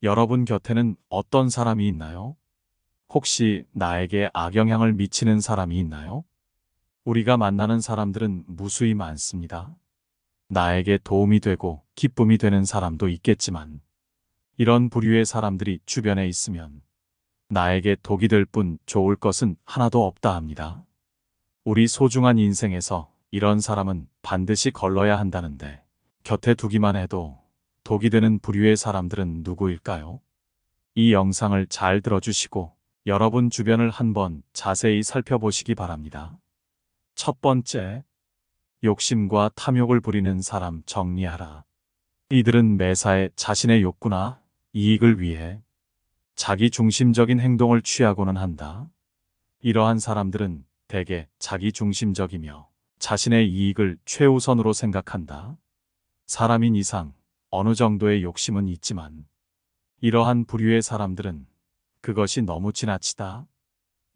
여러분 곁에는 어떤 사람이 있나요? 혹시 나에게 악영향을 미치는 사람이 있나요? 우리가 만나는 사람들은 무수히 많습니다. 나에게 도움이 되고 기쁨이 되는 사람도 있겠지만, 이런 부류의 사람들이 주변에 있으면 나에게 독이 될 뿐 좋을 것은 하나도 없다 합니다. 우리 소중한 인생에서 이런 사람은 반드시 걸러야 한다는데, 곁에 두기만 해도 독이 되는 부류의 사람들은 누구일까요? 이 영상을 잘 들어주시고 여러분 주변을 한번 자세히 살펴보시기 바랍니다. 첫 번째, 욕심과 탐욕을 부리는 사람 정리하라. 이들은 매사에 자신의 욕구나 이익을 위해 자기 중심적인 행동을 취하고는 한다. 이러한 사람들은 대개 자기 중심적이며 자신의 이익을 최우선으로 생각한다. 사람인 이상 어느 정도의 욕심은 있지만, 이러한 부류의 사람들은 그것이 너무 지나치다.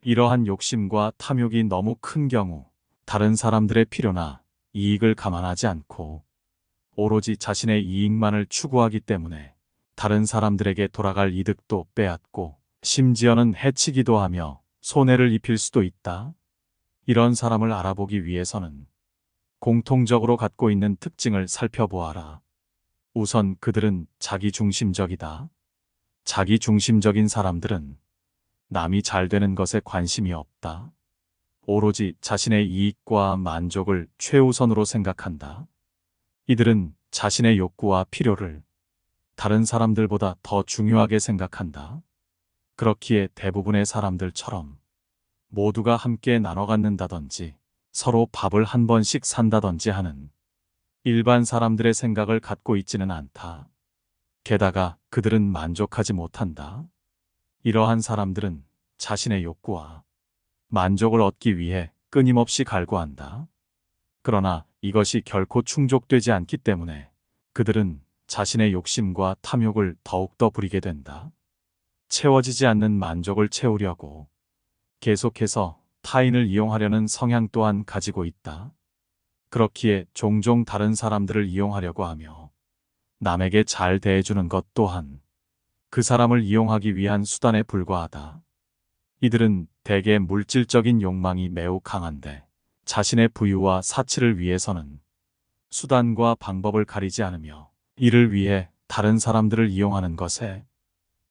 이러한 욕심과 탐욕이 너무 큰 경우 다른 사람들의 필요나 이익을 감안하지 않고 오로지 자신의 이익만을 추구하기 때문에 다른 사람들에게 돌아갈 이득도 빼앗고 심지어는 해치기도 하며 손해를 입힐 수도 있다. 이런 사람을 알아보기 위해서는 공통적으로 갖고 있는 특징을 살펴보아라. 우선 그들은 자기중심적이다. 자기중심적인 사람들은 남이 잘 되는 것에 관심이 없다. 오로지 자신의 이익과 만족을 최우선으로 생각한다. 이들은 자신의 욕구와 필요를 다른 사람들보다 더 중요하게 생각한다. 그렇기에 대부분의 사람들처럼 모두가 함께 나눠 갖는다든지 서로 밥을 한 번씩 산다든지 하는 일반 사람들의 생각을 갖고 있지는 않다. 게다가 그들은 만족하지 못한다. 이러한 사람들은 자신의 욕구와 만족을 얻기 위해 끊임없이 갈구한다. 그러나 이것이 결코 충족되지 않기 때문에 그들은 자신의 욕심과 탐욕을 더욱더 부리게 된다. 채워지지 않는 만족을 채우려고 계속해서 타인을 이용하려는 성향 또한 가지고 있다. 그렇기에 종종 다른 사람들을 이용하려고 하며 남에게 잘 대해주는 것 또한 그 사람을 이용하기 위한 수단에 불과하다. 이들은 대개 물질적인 욕망이 매우 강한데, 자신의 부유와 사치를 위해서는 수단과 방법을 가리지 않으며 이를 위해 다른 사람들을 이용하는 것에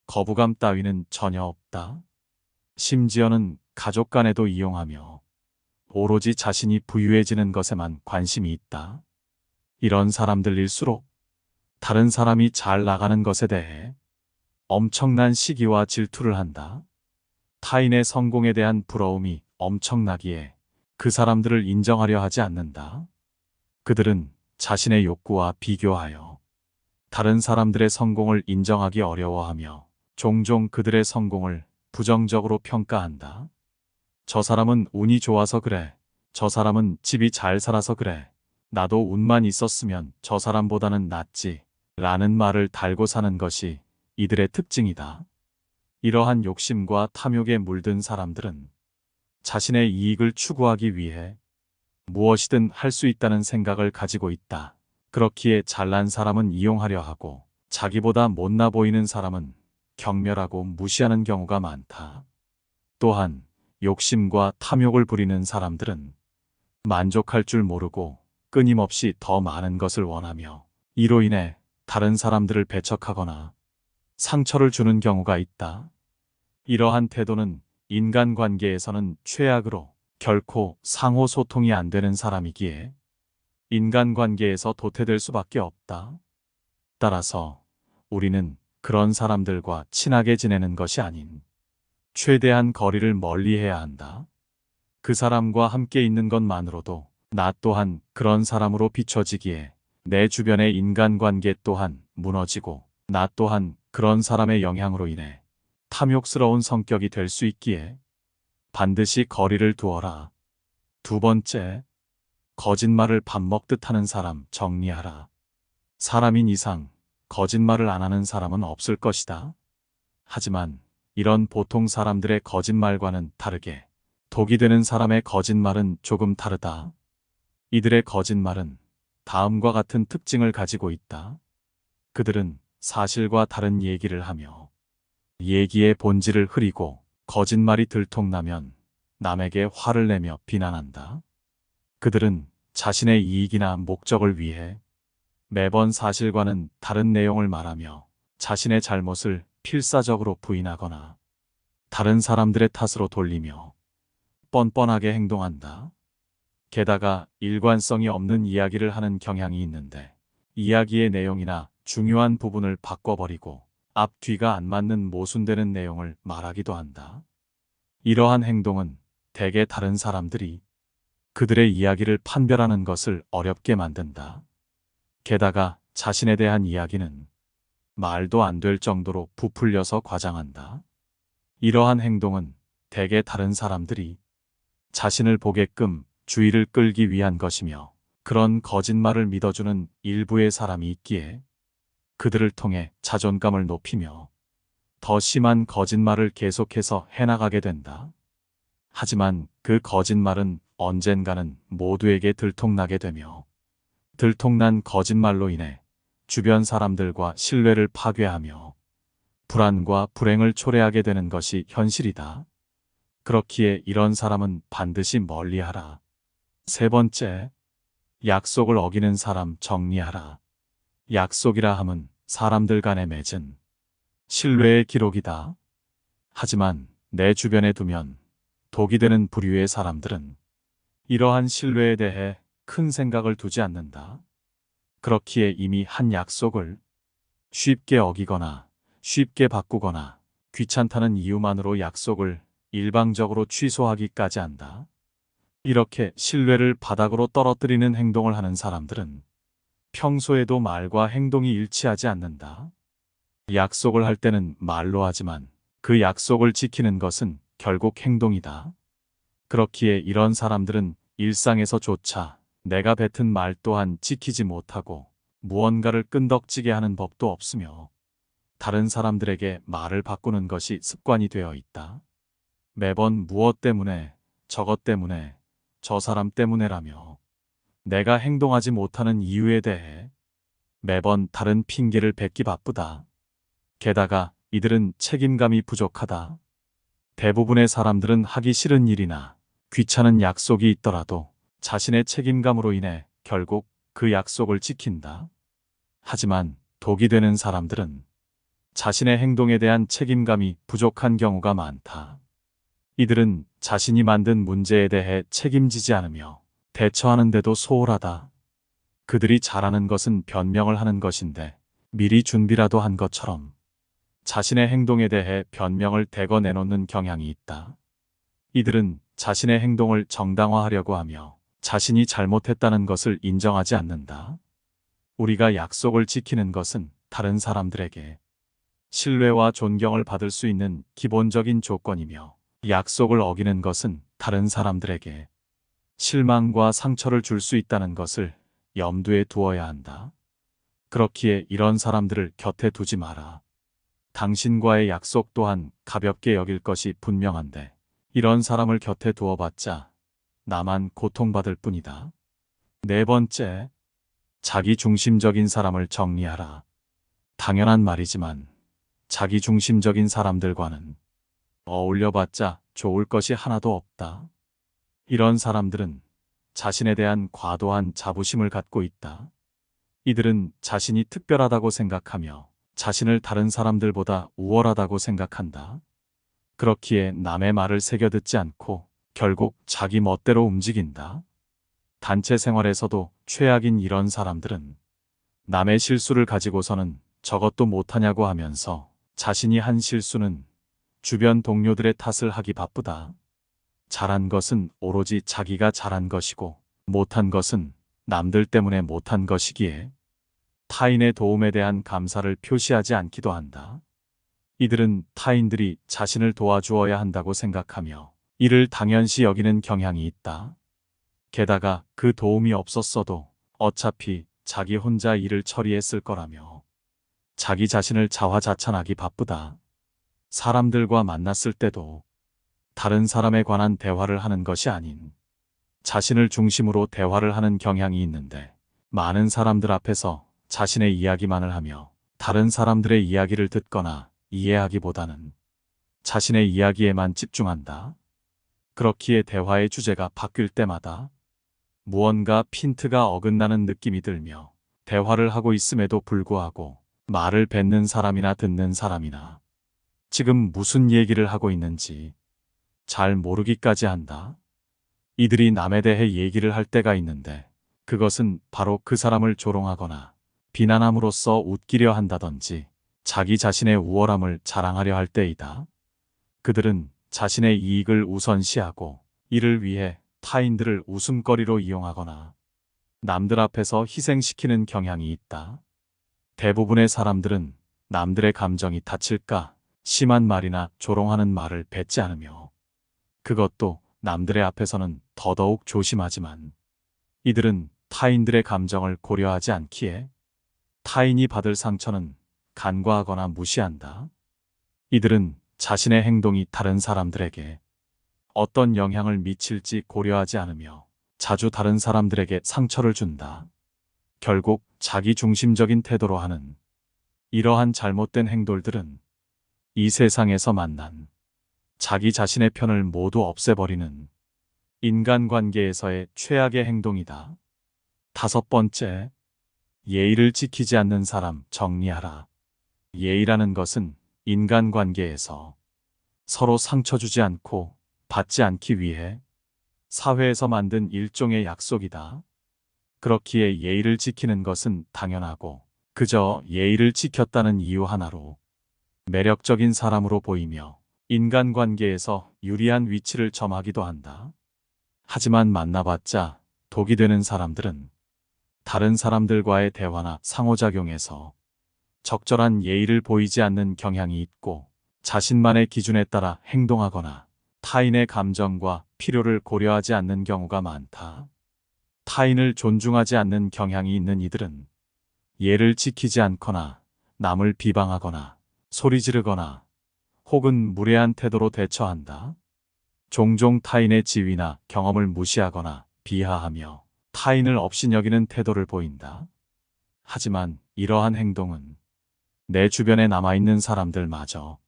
거부감 따위는 전혀 없다. 심지어는 가족 간에도 이용하며 오로지 자신이 부유해지는 것에만 관심이 있다. 이런 사람들일수록 다른 사람이 잘 나가는 것에 대해 엄청난 시기와 질투를 한다. 타인의 성공에 대한 부러움이 엄청나기에 그 사람들을 인정하려 하지 않는다. 그들은 자신의 욕구와 비교하여 다른 사람들의 성공을 인정하기 어려워하며 종종 그들의 성공을 부정적으로 평가한다. 저 사람은 운이 좋아서 그래. 저 사람은 집이 잘 살아서 그래. 나도 운만 있었으면 저 사람보다는 낫지. 라는 말을 달고 사는 것이 이들의 특징이다. 이러한 욕심과 탐욕에 물든 사람들은 자신의 이익을 추구하기 위해 무엇이든 할 수 있다는 생각을 가지고 있다. 그렇기에 잘난 사람은 이용하려 하고 자기보다 못나 보이는 사람은 경멸하고 무시하는 경우가 많다. 또한 욕심과 탐욕을 부리는 사람들은 만족할 줄 모르고 끊임없이 더 많은 것을 원하며 이로 인해 다른 사람들을 배척하거나 상처를 주는 경우가 있다. 이러한 태도는 인간관계에서는 최악으로 결코 상호 소통이 안 되는 사람이기에 인간관계에서 도태될 수밖에 없다. 따라서 우리는 그런 사람들과 친하게 지내는 것이 아닌 최대한 거리를 멀리해야 한다. 그 사람과 함께 있는 것만으로도 나 또한 그런 사람으로 비춰지기에 내 주변의 인간관계 또한 무너지고 나 또한 그런 사람의 영향으로 인해 탐욕스러운 성격이 될 수 있기에 반드시 거리를 두어라. 두 번째, 거짓말을 밥 먹듯 하는 사람 정리하라. 사람인 이상 거짓말을 안 하는 사람은 없을 것이다. 하지만 이런 보통 사람들의 거짓말과는 다르게 독이 되는 사람의 거짓말은 조금 다르다. 이들의 거짓말은 다음과 같은 특징을 가지고 있다. 그들은 사실과 다른 얘기를 하며 얘기의 본질을 흐리고 거짓말이 들통나면 남에게 화를 내며 비난한다. 그들은 자신의 이익이나 목적을 위해 매번 사실과는 다른 내용을 말하며 자신의 잘못을 필사적으로 부인하거나 다른 사람들의 탓으로 돌리며 뻔뻔하게 행동한다. 게다가 일관성이 없는 이야기를 하는 경향이 있는데 이야기의 내용이나 중요한 부분을 바꿔버리고 앞뒤가 안 맞는 모순되는 내용을 말하기도 한다. 이러한 행동은 대개 다른 사람들이 그들의 이야기를 판별하는 것을 어렵게 만든다. 게다가 자신에 대한 이야기는 말도 안 될 정도로 부풀려서 과장한다. 이러한 행동은 대개 다른 사람들이 자신을 보게끔 주의를 끌기 위한 것이며 그런 거짓말을 믿어주는 일부의 사람이 있기에 그들을 통해 자존감을 높이며 더 심한 거짓말을 계속해서 해나가게 된다. 하지만 그 거짓말은 언젠가는 모두에게 들통나게 되며 들통난 거짓말로 인해 주변 사람들과 신뢰를 파괴하며 불안과 불행을 초래하게 되는 것이 현실이다. 그렇기에 이런 사람은 반드시 멀리하라. 세 번째, 약속을 어기는 사람 정리하라. 약속이라 함은 사람들 간에 맺은 신뢰의 기록이다. 하지만 내 주변에 두면 독이 되는 부류의 사람들은 이러한 신뢰에 대해 큰 생각을 두지 않는다. 그렇기에 이미 한 약속을 쉽게 어기거나 쉽게 바꾸거나 귀찮다는 이유만으로 약속을 일방적으로 취소하기까지 한다. 이렇게 신뢰를 바닥으로 떨어뜨리는 행동을 하는 사람들은 평소에도 말과 행동이 일치하지 않는다. 약속을 할 때는 말로 하지만 그 약속을 지키는 것은 결국 행동이다. 그렇기에 이런 사람들은 일상에서조차 내가 뱉은 말 또한 지키지 못하고 무언가를 끈덕지게 하는 법도 없으며 다른 사람들에게 말을 바꾸는 것이 습관이 되어 있다. 매번 무엇 때문에, 저것 때문에, 저 사람 때문에라며 내가 행동하지 못하는 이유에 대해 매번 다른 핑계를 뱉기 바쁘다. 게다가 이들은 책임감이 부족하다. 대부분의 사람들은 하기 싫은 일이나 귀찮은 약속이 있더라도 자신의 책임감으로 인해 결국 그 약속을 지킨다. 하지만 독이 되는 사람들은 자신의 행동에 대한 책임감이 부족한 경우가 많다. 이들은 자신이 만든 문제에 대해 책임지지 않으며 대처하는데도 소홀하다. 그들이 잘하는 것은 변명을 하는 것인데 미리 준비라도 한 것처럼 자신의 행동에 대해 변명을 대거 내놓는 경향이 있다. 이들은 자신의 행동을 정당화하려고 하며 자신이 잘못했다는 것을 인정하지 않는다. 우리가 약속을 지키는 것은 다른 사람들에게 신뢰와 존경을 받을 수 있는 기본적인 조건이며 약속을 어기는 것은 다른 사람들에게 실망과 상처를 줄 수 있다는 것을 염두에 두어야 한다. 그렇기에 이런 사람들을 곁에 두지 마라. 당신과의 약속 또한 가볍게 여길 것이 분명한데 이런 사람을 곁에 두어봤자 나만 고통받을 뿐이다. 네 번째, 자기중심적인 사람을 정리하라. 당연한 말이지만 자기중심적인 사람들과는 어울려봤자 좋을 것이 하나도 없다. 이런 사람들은 자신에 대한 과도한 자부심을 갖고 있다. 이들은 자신이 특별하다고 생각하며 자신을 다른 사람들보다 우월하다고 생각한다. 그렇기에 남의 말을 새겨 듣지 않고 결국 자기 멋대로 움직인다. 단체 생활에서도 최악인 이런 사람들은 남의 실수를 가지고서는 저것도 못하냐고 하면서 자신이 한 실수는 주변 동료들의 탓을 하기 바쁘다. 잘한 것은 오로지 자기가 잘한 것이고 못한 것은 남들 때문에 못한 것이기에 타인의 도움에 대한 감사를 표시하지 않기도 한다. 이들은 타인들이 자신을 도와주어야 한다고 생각하며 이를 당연시 여기는 경향이 있다. 게다가 그 도움이 없었어도 어차피 자기 혼자 일을 처리했을 거라며 자기 자신을 자화자찬하기 바쁘다. 사람들과 만났을 때도 다른 사람에 관한 대화를 하는 것이 아닌 자신을 중심으로 대화를 하는 경향이 있는데 많은 사람들 앞에서 자신의 이야기만을 하며 다른 사람들의 이야기를 듣거나 이해하기보다는 자신의 이야기에만 집중한다. 그렇기에 대화의 주제가 바뀔 때마다 무언가 핀트가 어긋나는 느낌이 들며 대화를 하고 있음에도 불구하고 말을 뱉는 사람이나 듣는 사람이나 지금 무슨 얘기를 하고 있는지 잘 모르기까지 한다. 이들이 남에 대해 얘기를 할 때가 있는데 그것은 바로 그 사람을 조롱하거나 비난함으로써 웃기려 한다든지 자기 자신의 우월함을 자랑하려 할 때이다. 그들은 자신의 이익을 우선시하고 이를 위해 타인들을 웃음거리로 이용하거나 남들 앞에서 희생시키는 경향이 있다. 대부분의 사람들은 남들의 감정이 다칠까 심한 말이나 조롱하는 말을 뱉지 않으며 그것도 남들의 앞에서는 더더욱 조심하지만 이들은 타인들의 감정을 고려하지 않기에 타인이 받을 상처는 간과하거나 무시한다. 이들은 자신의 행동이 다른 사람들에게 어떤 영향을 미칠지 고려하지 않으며 자주 다른 사람들에게 상처를 준다. 결국 자기 중심적인 태도로 하는 이러한 잘못된 행동들은 이 세상에서 만난 자기 자신의 편을 모두 없애버리는 인간관계에서의 최악의 행동이다. 5번째, 예의를 지키지 않는 사람 정리하라. 예의라는 것은 인간관계에서 서로 상처 주지 않고 받지 않기 위해 사회에서 만든 일종의 약속이다. 그렇기에 예의를 지키는 것은 당연하고 그저 예의를 지켰다는 이유 하나로 매력적인 사람으로 보이며 인간관계에서 유리한 위치를 점하기도 한다. 하지만 만나봤자 독이 되는 사람들은 다른 사람들과의 대화나 상호작용에서 적절한 예의를 보이지 않는 경향이 있고 자신만의 기준에 따라 행동하거나 타인의 감정과 필요를 고려하지 않는 경우가 많다. 타인을 존중하지 않는 경향이 있는 이들은 예를 지키지 않거나 남을 비방하거나 소리 지르거나 혹은 무례한 태도로 대처한다. 종종 타인의 지위나 경험을 무시하거나 비하하며 타인을 업신여기는 태도를 보인다. 하지만 이러한 행동은 내 주변에 남아있는 사람들마저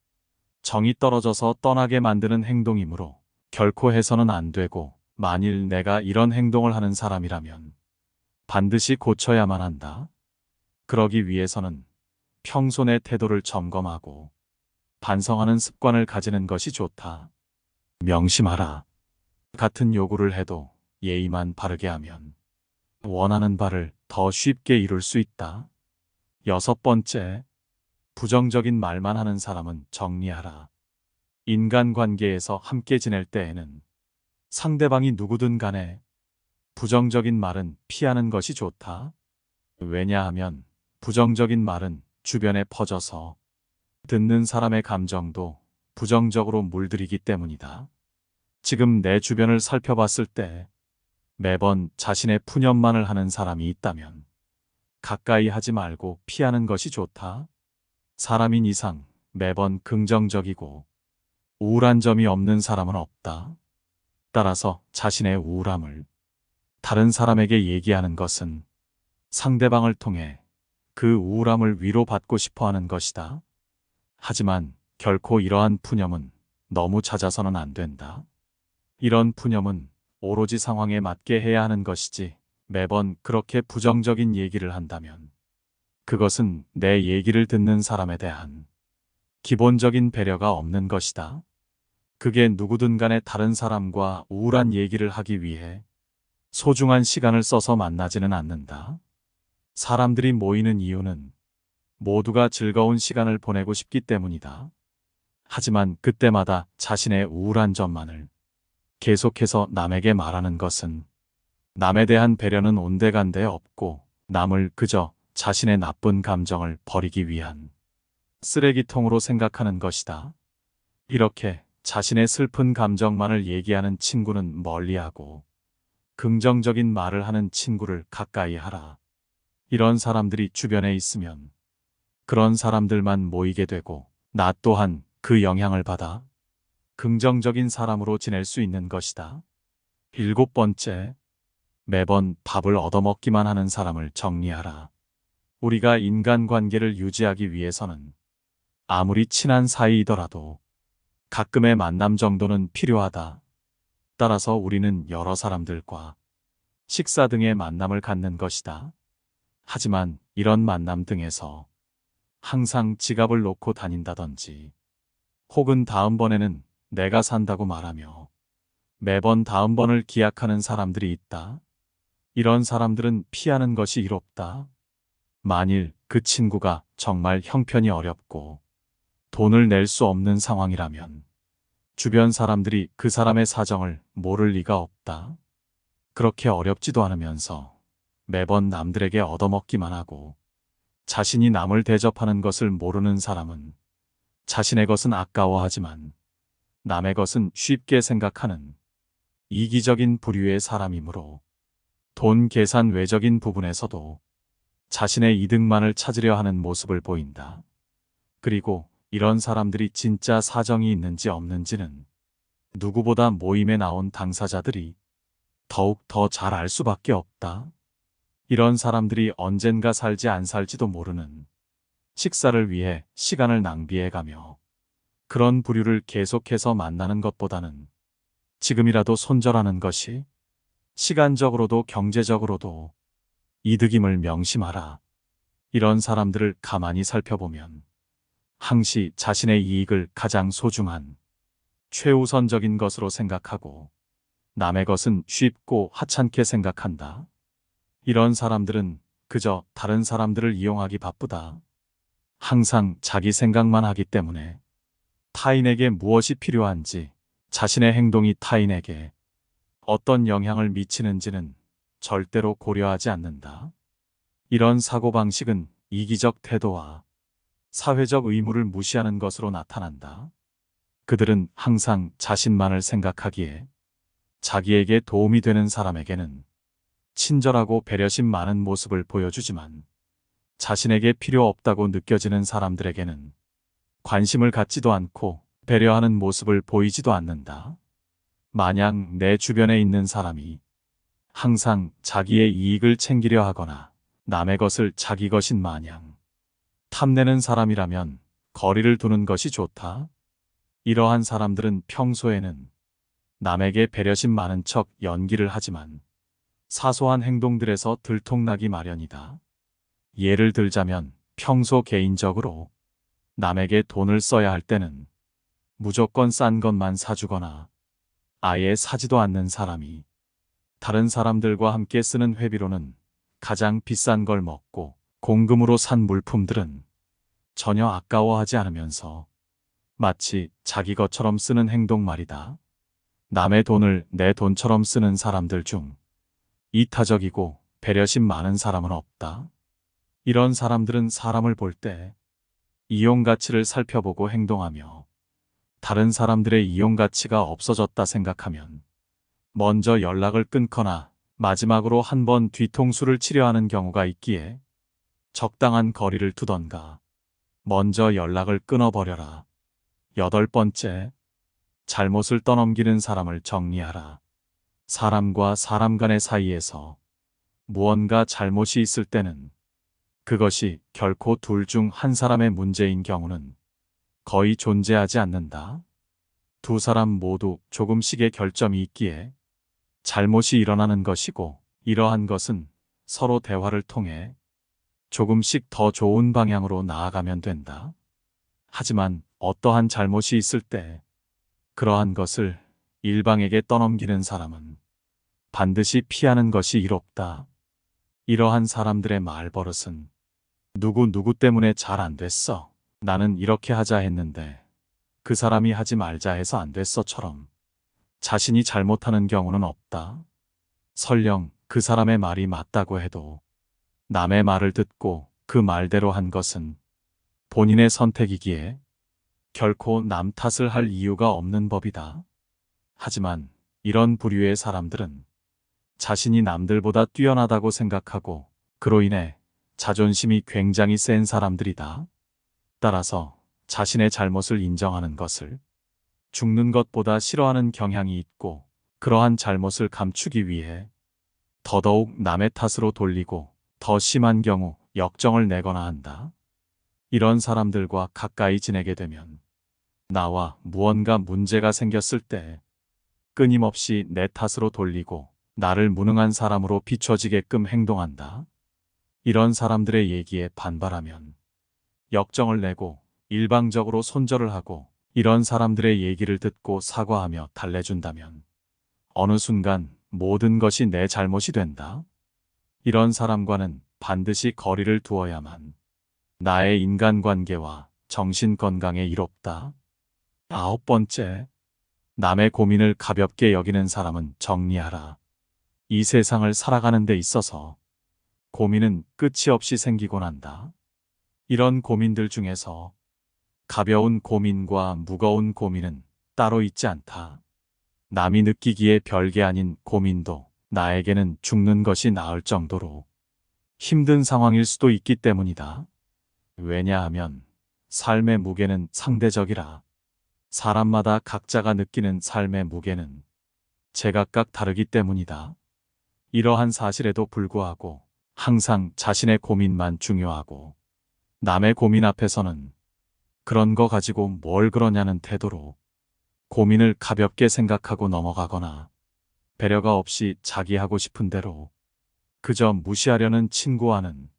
정이 떨어져서 떠나게 만드는 행동이므로 결코 해서는 안 되고 만일 내가 이런 행동을 하는 사람이라면 반드시 고쳐야만 한다. 그러기 위해서는 평소 내 태도를 점검하고 반성하는 습관을 가지는 것이 좋다. 명심하라. 같은 요구를 해도 예의만 바르게 하면 원하는 바를 더 쉽게 이룰 수 있다. 6번째, 부정적인 말만 하는 사람은 정리하라. 인간관계에서 함께 지낼 때에는 상대방이 누구든 간에 부정적인 말은 피하는 것이 좋다. 왜냐하면 부정적인 말은 주변에 퍼져서 듣는 사람의 감정도 부정적으로 물들이기 때문이다. 지금 내 주변을 살펴봤을 때 매번 자신의 푸념만을 하는 사람이 있다면 가까이 하지 말고 피하는 것이 좋다. 사람인 이상 매번 긍정적이고 우울한 점이 없는 사람은 없다. 따라서 자신의 우울함을 다른 사람에게 얘기하는 것은 상대방을 통해 그 우울함을 위로받고 싶어 하는 것이다. 하지만 결코 이러한 푸념은 너무 잦아서는 안 된다. 이런 푸념은 오로지 상황에 맞게 해야 하는 것이지 매번 그렇게 부정적인 얘기를 한다면 그것은 내 얘기를 듣는 사람에 대한 기본적인 배려가 없는 것이다. 그게 누구든 간에 다른 사람과 우울한 얘기를 하기 위해 소중한 시간을 써서 만나지는 않는다. 사람들이 모이는 이유는 모두가 즐거운 시간을 보내고 싶기 때문이다. 하지만 그때마다 자신의 우울한 점만을 계속해서 남에게 말하는 것은 남에 대한 배려는 온데간데 없고 남을 그저 자신의 나쁜 감정을 버리기 위한 쓰레기통으로 생각하는 것이다. 이렇게 자신의 슬픈 감정만을 얘기하는 친구는 멀리하고 긍정적인 말을 하는 친구를 가까이 하라. 이런 사람들이 주변에 있으면 그런 사람들만 모이게 되고 나 또한 그 영향을 받아 긍정적인 사람으로 지낼 수 있는 것이다. 7번째, 매번 밥을 얻어먹기만 하는 사람을 정리하라. 우리가 인간관계를 유지하기 위해서는 아무리 친한 사이이더라도 가끔의 만남 정도는 필요하다. 따라서 우리는 여러 사람들과 식사 등의 만남을 갖는 것이다. 하지만 이런 만남 등에서 항상 지갑을 놓고 다닌다든지 혹은 다음번에는 내가 산다고 말하며 매번 다음번을 기약하는 사람들이 있다. 이런 사람들은 피하는 것이 이롭다. 만일 그 친구가 정말 형편이 어렵고 돈을 낼 수 없는 상황이라면 주변 사람들이 그 사람의 사정을 모를 리가 없다. 그렇게 어렵지도 않으면서 매번 남들에게 얻어먹기만 하고 자신이 남을 대접하는 것을 모르는 사람은 자신의 것은 아까워하지만 남의 것은 쉽게 생각하는 이기적인 부류의 사람이므로 돈 계산 외적인 부분에서도 자신의 이득만을 찾으려 하는 모습을 보인다. 그리고 이런 사람들이 진짜 사정이 있는지 없는지는 누구보다 모임에 나온 당사자들이 더욱 더 잘 알 수밖에 없다. 이런 사람들이 언젠가 살지 안 살지도 모르는 식사를 위해 시간을 낭비해가며 그런 부류를 계속해서 만나는 것보다는 지금이라도 손절하는 것이 시간적으로도 경제적으로도 이득임을 명심하라. 이런 사람들을 가만히 살펴보면 항시 자신의 이익을 가장 소중한 최우선적인 것으로 생각하고 남의 것은 쉽고 하찮게 생각한다. 이런 사람들은 그저 다른 사람들을 이용하기 바쁘다. 항상 자기 생각만 하기 때문에 타인에게 무엇이 필요한지 자신의 행동이 타인에게 어떤 영향을 미치는지는 절대로 고려하지 않는다. 이런 사고방식은 이기적 태도와 사회적 의무를 무시하는 것으로 나타난다. 그들은 항상 자신만을 생각하기에 자기에게 도움이 되는 사람에게는 친절하고 배려심 많은 모습을 보여주지만 자신에게 필요 없다고 느껴지는 사람들에게는 관심을 갖지도 않고 배려하는 모습을 보이지도 않는다. 만약 내 주변에 있는 사람이 항상 자기의 이익을 챙기려 하거나 남의 것을 자기 것인 마냥 탐내는 사람이라면 거리를 두는 것이 좋다. 이러한 사람들은 평소에는 남에게 배려심 많은 척 연기를 하지만 사소한 행동들에서 들통나기 마련이다. 예를 들자면 평소 개인적으로 남에게 돈을 써야 할 때는 무조건 싼 것만 사주거나 아예 사지도 않는 사람이 다른 사람들과 함께 쓰는 회비로는 가장 비싼 걸 먹고 공금으로 산 물품들은 전혀 아까워하지 않으면서 마치 자기 것처럼 쓰는 행동 말이다. 남의 돈을 내 돈처럼 쓰는 사람들 중 이타적이고 배려심 많은 사람은 없다. 이런 사람들은 사람을 볼 때 이용 가치를 살펴보고 행동하며 다른 사람들의 이용 가치가 없어졌다 생각하면 먼저 연락을 끊거나 마지막으로 한 번 뒤통수를 치려 하는 경우가 있기에 적당한 거리를 두던가 먼저 연락을 끊어버려라. 8번째, 잘못을 떠넘기는 사람을 정리하라. 사람과 사람 간의 사이에서 무언가 잘못이 있을 때는 그것이 결코 둘 중 한 사람의 문제인 경우는 거의 존재하지 않는다. 두 사람 모두 조금씩의 결점이 있기에 잘못이 일어나는 것이고 이러한 것은 서로 대화를 통해 조금씩 더 좋은 방향으로 나아가면 된다. 하지만 어떠한 잘못이 있을 때 그러한 것을 일방에게 떠넘기는 사람은 반드시 피하는 것이 이롭다. 이러한 사람들의 말버릇은 누구 때문에 잘 안 됐어. 나는 이렇게 하자 했는데 그 사람이 하지 말자 해서 안 됐어처럼 자신이 잘못하는 경우는 없다. 설령 그 사람의 말이 맞다고 해도 남의 말을 듣고 그 말대로 한 것은 본인의 선택이기에 결코 남 탓을 할 이유가 없는 법이다. 하지만 이런 부류의 사람들은 자신이 남들보다 뛰어나다고 생각하고 그로 인해 자존심이 굉장히 센 사람들이다. 따라서 자신의 잘못을 인정하는 것을 죽는 것보다 싫어하는 경향이 있고 그러한 잘못을 감추기 위해 더더욱 남의 탓으로 돌리고 더 심한 경우 역정을 내거나 한다. 이런 사람들과 가까이 지내게 되면 나와 무언가 문제가 생겼을 때 끊임없이 내 탓으로 돌리고 나를 무능한 사람으로 비춰지게끔 행동한다. 이런 사람들의 얘기에 반발하면 역정을 내고 일방적으로 손절을 하고 이런 사람들의 얘기를 듣고 사과하며 달래준다면 어느 순간 모든 것이 내 잘못이 된다. 이런 사람과는 반드시 거리를 두어야만 나의 인간관계와 정신건강에 이롭다. 9번째, 남의 고민을 가볍게 여기는 사람은 정리하라. 이 세상을 살아가는 데 있어서 고민은 끝이 없이 생기곤 한다. 이런 고민들 중에서 가벼운 고민과 무거운 고민은 따로 있지 않다. 남이 느끼기에 별게 아닌 고민도 나에게는 죽는 것이 나을 정도로 힘든 상황일 수도 있기 때문이다. 왜냐하면 삶의 무게는 상대적이라. 사람마다 각자가 느끼는 삶의 무게는 제각각 다르기 때문이다. 이러한 사실에도 불구하고 항상 자신의 고민만 중요하고 남의 고민 앞에서는 그런 거 가지고 뭘 그러냐는 태도로 고민을 가볍게 생각하고 넘어가거나 배려가 없이 자기 하고 싶은 대로 그저 무시하려는 친구와는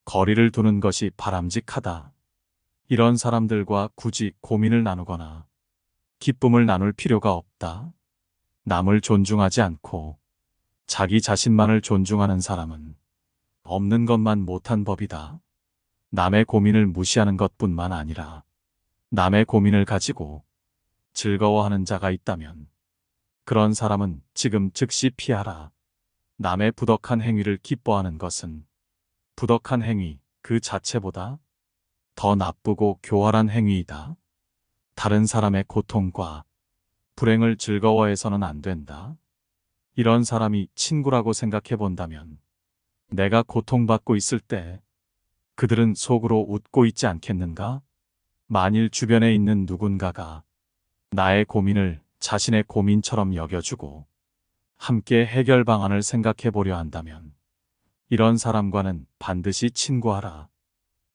거리를 두는 것이 바람직하다. 이런 사람들과 굳이 고민을 나누거나 기쁨을 나눌 필요가 없다. 남을 존중하지 않고 자기 자신만을 존중하는 사람은 없는 것만 못한 법이다. 남의 고민을 무시하는 것뿐만 아니라 남의 고민을 가지고 즐거워하는 자가 있다면 그런 사람은 지금 즉시 피하라. 남의 부덕한 행위를 기뻐하는 것은 부덕한 행위 그 자체보다 더 나쁘고 교활한 행위이다. 다른 사람의 고통과 불행을 즐거워해서는 안 된다. 이런 사람이 친구라고 생각해 본다면 내가 고통받고 있을 때 그들은 속으로 웃고 있지 않겠는가? 만일 주변에 있는 누군가가 나의 고민을 자신의 고민처럼 여겨주고 함께 해결 방안을 생각해 보려 한다면 이런 사람과는 반드시 친구하라.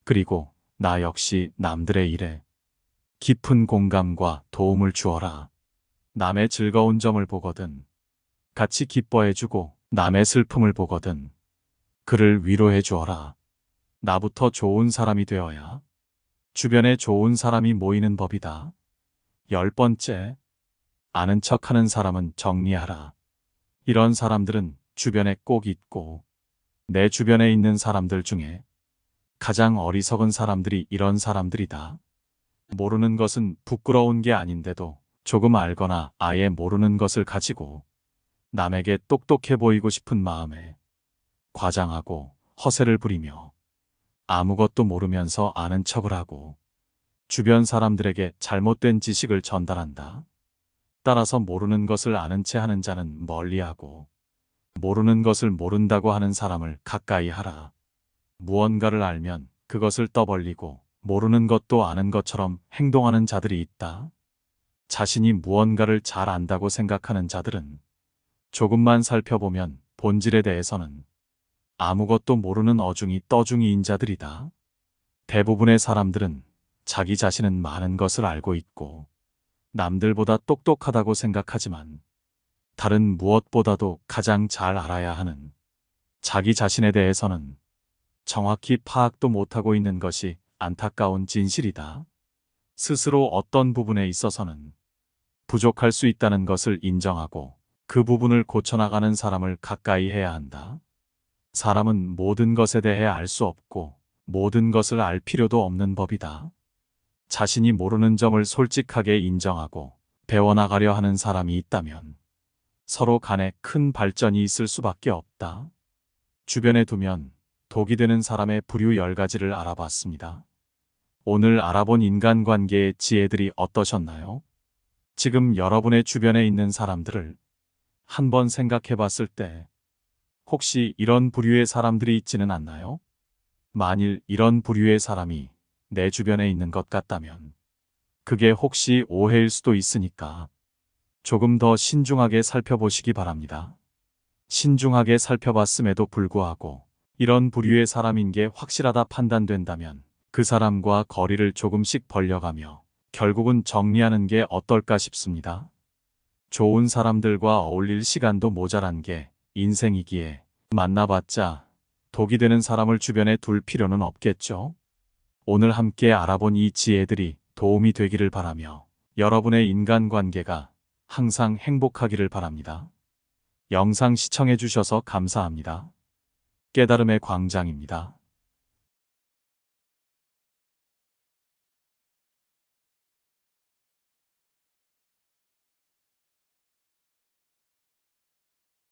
그리고 나 역시 남들의 일에 깊은 공감과 도움을 주어라. 남의 즐거운 점을 보거든 같이 기뻐해주고 남의 슬픔을 보거든 그를 위로해 주어라. 나부터 좋은 사람이 되어야 주변에 좋은 사람이 모이는 법이다. 10번째, 아는 척하는 사람은 정리하라. 이런 사람들은 주변에 꼭 있고 내 주변에 있는 사람들 중에 가장 어리석은 사람들이 이런 사람들이다. 모르는 것은 부끄러운 게 아닌데도 조금 알거나 아예 모르는 것을 가지고 남에게 똑똑해 보이고 싶은 마음에 과장하고 허세를 부리며 아무것도 모르면서 아는 척을 하고 주변 사람들에게 잘못된 지식을 전달한다. 따라서 모르는 것을 아는 채 하는 자는 멀리하고 모르는 것을 모른다고 하는 사람을 가까이 하라. 무언가를 알면 그것을 떠벌리고 모르는 것도 아는 것처럼 행동하는 자들이 있다. 자신이 무언가를 잘 안다고 생각하는 자들은 조금만 살펴보면 본질에 대해서는 아무것도 모르는 어중이 떠중이인 자들이다. 대부분의 사람들은 자기 자신은 많은 것을 알고 있고 남들보다 똑똑하다고 생각하지만 다른 무엇보다도 가장 잘 알아야 하는 자기 자신에 대해서는 정확히 파악도 못하고 있는 것이 안타까운 진실이다. 스스로 어떤 부분에 있어서는 부족할 수 있다는 것을 인정하고 그 부분을 고쳐나가는 사람을 가까이 해야 한다. 사람은 모든 것에 대해 알 수 없고 모든 것을 알 필요도 없는 법이다. 자신이 모르는 점을 솔직하게 인정하고 배워나가려 하는 사람이 있다면 서로 간에 큰 발전이 있을 수밖에 없다. 주변에 두면 독이 되는 사람의 부류 10가지를 알아봤습니다. 오늘 알아본 인간관계의 지혜들이 어떠셨나요? 지금 여러분의 주변에 있는 사람들을 한번 생각해 봤을 때 혹시 이런 부류의 사람들이 있지는 않나요? 만일 이런 부류의 사람이 내 주변에 있는 것 같다면 그게 혹시 오해일 수도 있으니까 조금 더 신중하게 살펴보시기 바랍니다. 신중하게 살펴봤음에도 불구하고 이런 부류의 사람인 게 확실하다 판단된다면 그 사람과 거리를 조금씩 벌려가며 결국은 정리하는 게 어떨까 싶습니다. 좋은 사람들과 어울릴 시간도 모자란 게 인생이기에 만나봤자 독이 되는 사람을 주변에 둘 필요는 없겠죠? 오늘 함께 알아본 이 지혜들이 도움이 되기를 바라며 여러분의 인간관계가 항상 행복하기를 바랍니다. 영상 시청해 주셔서 감사합니다. 깨달음의 광장입니다.